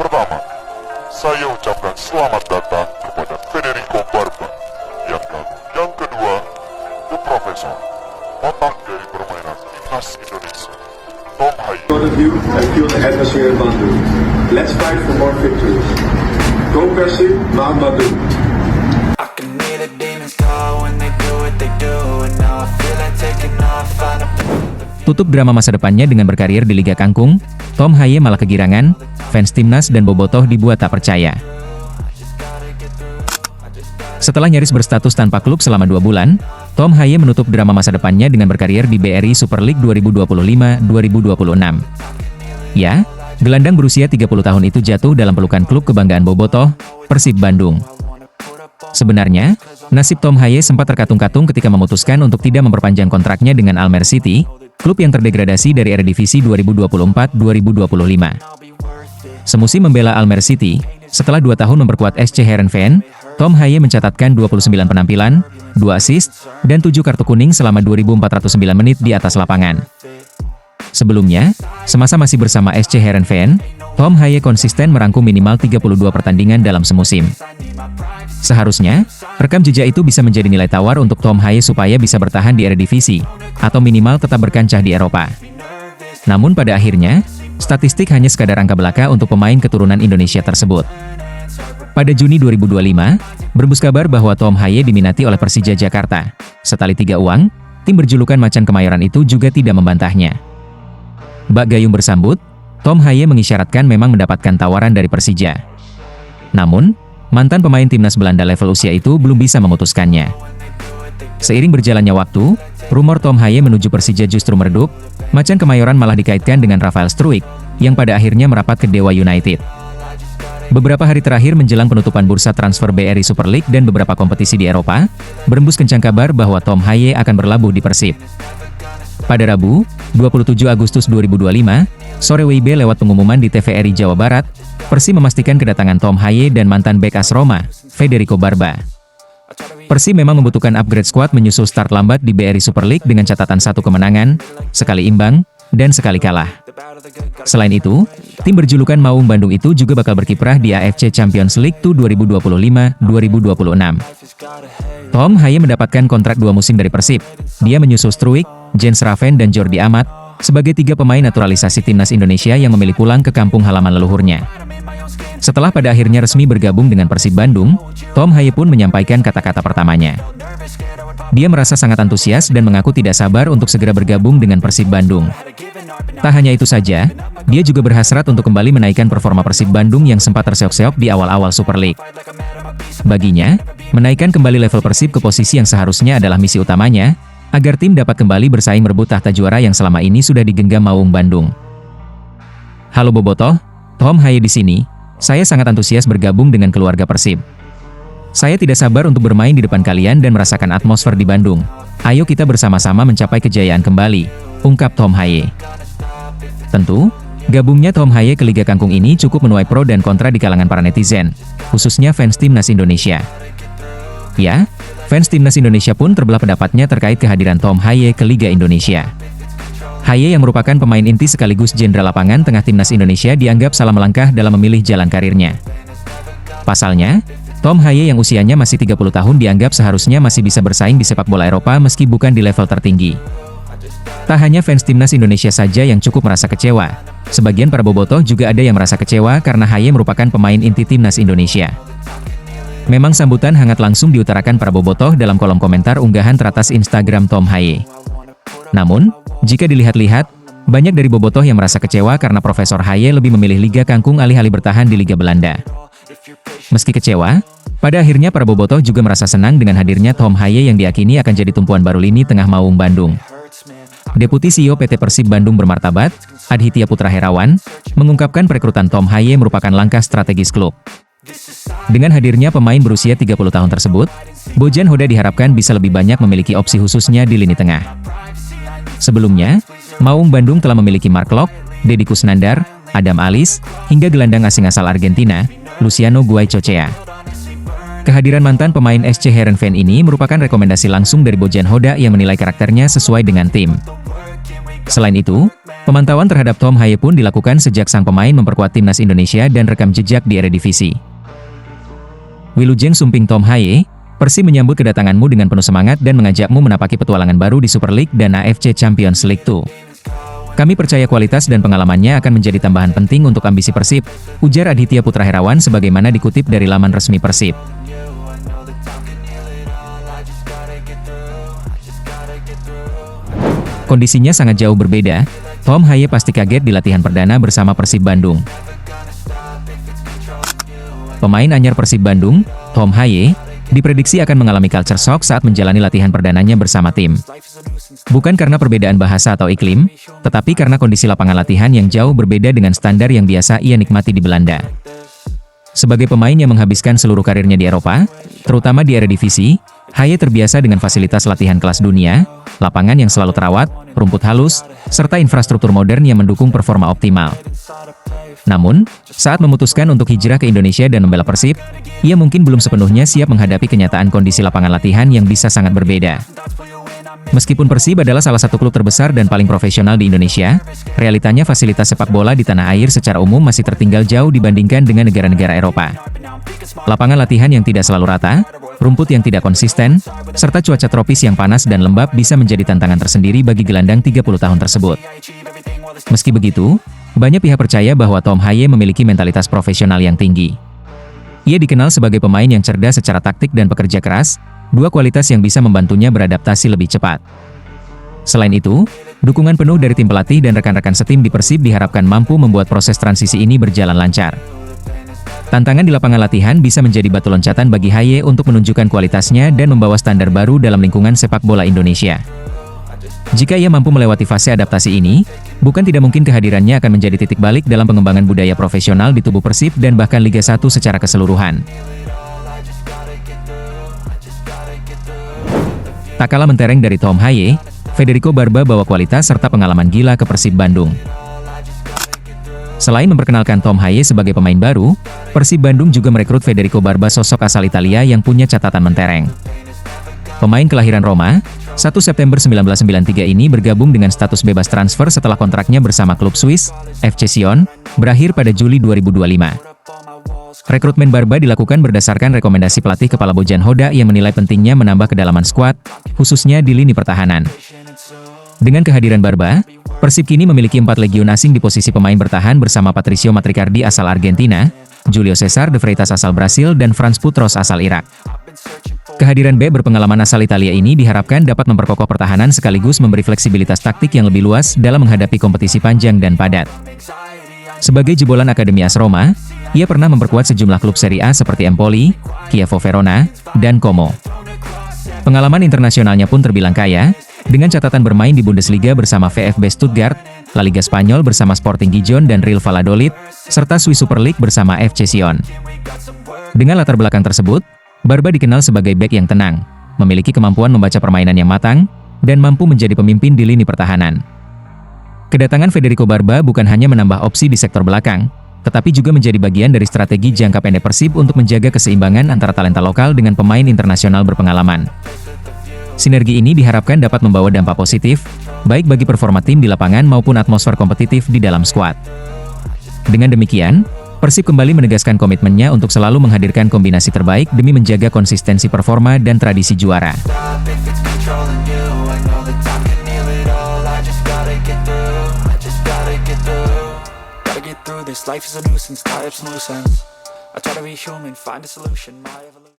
Pertama, saya ucapkan selamat datang kepada Federico Barba. Yang kedua, The Professor, otak dari permainan timnas Indonesia, Tom Haye. All of you and feel the atmosphere in Bandung. Let's fight for more victories. Go Persib, Maam Bandung. I can hear the demons call when they do what they do, and now I feel like taking off. Tutup drama masa depannya dengan berkarir di Liga Kangkung, Tom Haye malah kegirangan, fans timnas dan bobotoh dibuat tak percaya. Setelah nyaris berstatus tanpa klub selama 2 bulan, Tom Haye menutup drama masa depannya dengan berkarir di BRI Super League 2025-2026. Ya, gelandang berusia 30 tahun itu jatuh dalam pelukan klub kebanggaan bobotoh, Persib Bandung. Sebenarnya, nasib Tom Haye sempat terkatung-katung ketika memutuskan untuk tidak memperpanjang kontraknya dengan Almere City, klub yang terdegradasi dari Eredivisie 2024-2025. Semusim membela Almere City, setelah 2 tahun memperkuat SC Heerenveen, Tom Haye mencatatkan 29 penampilan, 2 assist, dan 7 kartu kuning selama 2.409 menit di atas lapangan. Sebelumnya, semasa masih bersama SC Heerenveen, Tom Haye konsisten merangkum minimal 32 pertandingan dalam semusim. Seharusnya, rekam jejak itu bisa menjadi nilai tawar untuk Tom Haye supaya bisa bertahan di Eredivisie, atau minimal tetap berkancah di Eropa. Namun pada akhirnya, statistik hanya sekadar angka belaka untuk pemain keturunan Indonesia tersebut. Pada Juni 2025, berembus kabar bahwa Tom Haye diminati oleh Persija Jakarta. Setali 3 uang, tim berjulukan Macan Kemayoran itu juga tidak membantahnya. Bak Gayung bersambut, Tom Haye mengisyaratkan memang mendapatkan tawaran dari Persija. Namun, mantan pemain timnas Belanda level usia itu belum bisa memutuskannya. Seiring berjalannya waktu, rumor Tom Haye menuju Persija justru meredup, Macan Kemayoran malah dikaitkan dengan Rafael Struijk, yang pada akhirnya merapat ke Dewa United. Beberapa hari terakhir menjelang penutupan bursa transfer BRI Super League dan beberapa kompetisi di Eropa, berembus kencang kabar bahwa Tom Haye akan berlabuh di Persib. Pada Rabu, 27 Agustus 2025, sore WIB lewat pengumuman di TVRI Jawa Barat, Persib memastikan kedatangan Tom Haye dan mantan bek AS Roma, Federico Barba. Persib memang membutuhkan upgrade squad menyusul start lambat di BRI Super League dengan catatan 1 kemenangan, sekali imbang, dan sekali kalah. Selain itu, tim berjulukan Maung Bandung itu juga bakal berkiprah di AFC Champions League 2025-2026. Tom Haye mendapatkan kontrak 2 musim dari Persib. Dia menyusul Struijk, Jens Raven dan Jordi Amat, sebagai 3 pemain naturalisasi timnas Indonesia yang memilih pulang ke kampung halaman leluhurnya. Setelah pada akhirnya resmi bergabung dengan Persib Bandung, Tom Haye pun menyampaikan kata-kata pertamanya. Dia merasa sangat antusias dan mengaku tidak sabar untuk segera bergabung dengan Persib Bandung. Tak hanya itu saja, dia juga berhasrat untuk kembali menaikkan performa Persib Bandung yang sempat terseok-seok di awal-awal Super League. Baginya, menaikkan kembali level Persib ke posisi yang seharusnya adalah misi utamanya, agar tim dapat kembali bersaing merebut tahta juara yang selama ini sudah digenggam Maung Bandung. Halo bobotoh, Tom Haye di sini. Saya sangat antusias bergabung dengan keluarga Persib. Saya tidak sabar untuk bermain di depan kalian dan merasakan atmosfer di Bandung. Ayo kita bersama-sama mencapai kejayaan kembali, ungkap Tom Haye. Tentu, gabungnya Tom Haye ke Liga Kangkung ini cukup menuai pro dan kontra di kalangan para netizen, khususnya fans timnas Indonesia. Ya, fans timnas Indonesia pun terbelah pendapatnya terkait kehadiran Tom Haye ke Liga Indonesia. Haye yang merupakan pemain inti sekaligus jenderal lapangan tengah timnas Indonesia dianggap salah melangkah dalam memilih jalan karirnya. Pasalnya, Tom Haye yang usianya masih 30 tahun dianggap seharusnya masih bisa bersaing di sepak bola Eropa meski bukan di level tertinggi. Tak hanya fans timnas Indonesia saja yang cukup merasa kecewa, sebagian para bobotoh juga ada yang merasa kecewa karena Haye merupakan pemain inti timnas Indonesia. Memang sambutan hangat langsung diutarakan para bobotoh dalam kolom komentar unggahan teratas Instagram Tom Haye. Namun, jika dilihat-lihat, banyak dari bobotoh yang merasa kecewa karena Profesor Haye lebih memilih Liga Kangkung alih-alih bertahan di Liga Belanda. Meski kecewa, pada akhirnya para bobotoh juga merasa senang dengan hadirnya Tom Haye yang diyakini akan jadi tumpuan baru lini tengah Maung Bandung. Deputi CEO PT Persib Bandung bermartabat, Adhitya Putra Herawan, mengungkapkan perekrutan Tom Haye merupakan langkah strategis klub. Dengan hadirnya pemain berusia 30 tahun tersebut, Bojan Hoda diharapkan bisa lebih banyak memiliki opsi khususnya di lini tengah. Sebelumnya, Maung Bandung telah memiliki Mark Locke, Deddy Kusnandar, Adam Alis, hingga gelandang asing asal Argentina, Luciano Guaicochea. Kehadiran mantan pemain SC Heerenveen ini merupakan rekomendasi langsung dari Bojan Hoda yang menilai karakternya sesuai dengan tim. Selain itu, pemantauan terhadap Tom Haye pun dilakukan sejak sang pemain memperkuat timnas Indonesia dan rekam jejak di Eredivisie. Wilujeng Sumping Tom Haye, Persib menyambut kedatanganmu dengan penuh semangat dan mengajakmu menapaki petualangan baru di Super League dan AFC Champions League 2. Kami percaya kualitas dan pengalamannya akan menjadi tambahan penting untuk ambisi Persib, ujar Aditya Putra Herawan sebagaimana dikutip dari laman resmi Persib. Kondisinya sangat jauh berbeda, Tom Haye pasti kaget di latihan perdana bersama Persib Bandung. Pemain anyar Persib Bandung, Tom Haye, diprediksi akan mengalami culture shock saat menjalani latihan perdananya bersama tim. Bukan karena perbedaan bahasa atau iklim, tetapi karena kondisi lapangan latihan yang jauh berbeda dengan standar yang biasa ia nikmati di Belanda. Sebagai pemain yang menghabiskan seluruh karirnya di Eropa, terutama di Eredivisie, Haye terbiasa dengan fasilitas latihan kelas dunia, lapangan yang selalu terawat, rumput halus, serta infrastruktur modern yang mendukung performa optimal. Namun, saat memutuskan untuk hijrah ke Indonesia dan membela Persib, ia mungkin belum sepenuhnya siap menghadapi kenyataan kondisi lapangan latihan yang bisa sangat berbeda. Meskipun Persib adalah salah satu klub terbesar dan paling profesional di Indonesia, realitanya fasilitas sepak bola di tanah air secara umum masih tertinggal jauh dibandingkan dengan negara-negara Eropa. Lapangan latihan yang tidak selalu rata, rumput yang tidak konsisten, serta cuaca tropis yang panas dan lembab bisa menjadi tantangan tersendiri bagi gelandang 30 tahun tersebut. Meski begitu, banyak pihak percaya bahwa Tom Haye memiliki mentalitas profesional yang tinggi. Ia dikenal sebagai pemain yang cerdas secara taktik dan pekerja keras, dua kualitas yang bisa membantunya beradaptasi lebih cepat. Selain itu, dukungan penuh dari tim pelatih dan rekan-rekan setim di Persib diharapkan mampu membuat proses transisi ini berjalan lancar. Tantangan di lapangan latihan bisa menjadi batu loncatan bagi Haye untuk menunjukkan kualitasnya dan membawa standar baru dalam lingkungan sepak bola Indonesia. Jika ia mampu melewati fase adaptasi ini, bukan tidak mungkin kehadirannya akan menjadi titik balik dalam pengembangan budaya profesional di tubuh Persib dan bahkan Liga 1 secara keseluruhan. Tak kalah mentereng dari Tom Haye, Federico Barba bawa kualitas serta pengalaman gila ke Persib Bandung. Selain memperkenalkan Tom Haye sebagai pemain baru, Persib Bandung juga merekrut Federico Barba, sosok asal Italia yang punya catatan mentereng. Pemain kelahiran Roma, 1 September 1993 ini bergabung dengan status bebas transfer setelah kontraknya bersama klub Swiss, FC Sion, berakhir pada Juli 2025. Rekrutmen Barba dilakukan berdasarkan rekomendasi pelatih kepala Bojan Hoda yang menilai pentingnya menambah kedalaman skuad, khususnya di lini pertahanan. Dengan kehadiran Barba, Persib kini memiliki 4 legiun asing di posisi pemain bertahan bersama Patricio Matricardi asal Argentina, Julio Cesar de Freitas asal Brasil dan Franz Putros asal Irak. Kehadiran B berpengalaman asal Italia ini diharapkan dapat memperkokoh pertahanan sekaligus memberi fleksibilitas taktik yang lebih luas dalam menghadapi kompetisi panjang dan padat. Sebagai jebolan Akademi AS Roma, ia pernah memperkuat sejumlah klub Serie A seperti Empoli, Chievo Verona, dan Como. Pengalaman internasionalnya pun terbilang kaya, dengan catatan bermain di Bundesliga bersama VfB Stuttgart, La Liga Spanyol bersama Sporting Gijon dan Real Valladolid, serta Swiss Super League bersama FC Sion. Dengan latar belakang tersebut, Barba dikenal sebagai bek yang tenang, memiliki kemampuan membaca permainan yang matang, dan mampu menjadi pemimpin di lini pertahanan. Kedatangan Federico Barba bukan hanya menambah opsi di sektor belakang, tetapi juga menjadi bagian dari strategi jangka pendek Persib untuk menjaga keseimbangan antara talenta lokal dengan pemain internasional berpengalaman. Sinergi ini diharapkan dapat membawa dampak positif, baik bagi performa tim di lapangan maupun atmosfer kompetitif di dalam skuad. Dengan demikian, Persib kembali menegaskan komitmennya untuk selalu menghadirkan kombinasi terbaik demi menjaga konsistensi performa dan tradisi juara. This life is a nuisance, tie up some loose ends. I try to be human, find a solution, my